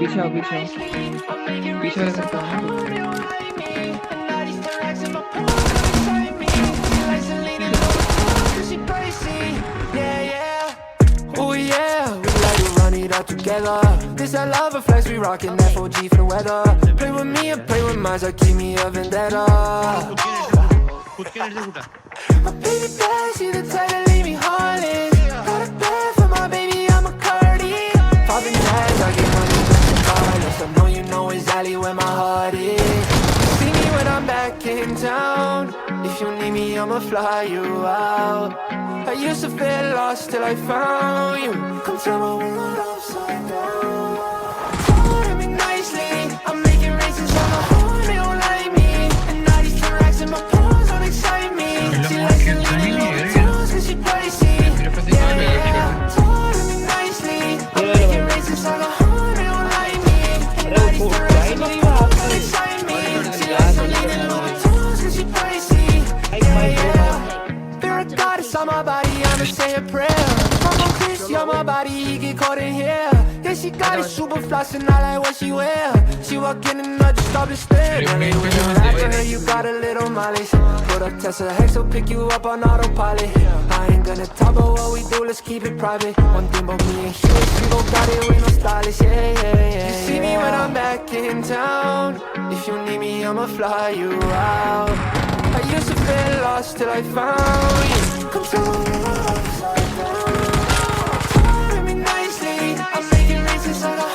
पीछे आओ पीछे आओ पीछे वाले घर पे आओ ना Oh yeah, we like to run it out together. This that love flex, we rockin' that 4G for the weather. Play with me and play with mine, so keep me a vendetta. My baby bad, she the type to leave me heartless. Got a bad for my baby, I'm a Cardi. Poppin' tags, I get money regardless. I know you know exactly where my heart is. See me when I'm back in town. If you need me, I'ma fly you out. I used to feel lost till I found you. Come turn my world upside down. Holding me nicely, I'm making races on the horn, they don't like me. And now these ten racks in my palms don't excite me. She likes to lean in over toes cause she pricey. Yeah, yeah, holding me nicely, I'm making races on the horn, they don't like me. And now these ten racks in my palms don't excite me. She likes to lean in over toes cause she pricey. Yeah, yeah. There a goddess on my body, I'ma say a prayer. Mama Chris, on my body, he get caught in here. Yeah, she got it super floss and I like what she wear. She walk in and I just stop and stare. When you after her, you got a little mileage. Put up Tesla Hex, will pick you up on autopilot. I ain't gonna talk about what we do, let's keep it private. One thing about me and you, we both got it, we no stylish, yeah, yeah, yeah. You see me when I'm back in town. If you need me, I'ma fly you out. I used to feel lost till I found you. Come turn me upside down. Holding me nicely, I'm making races on the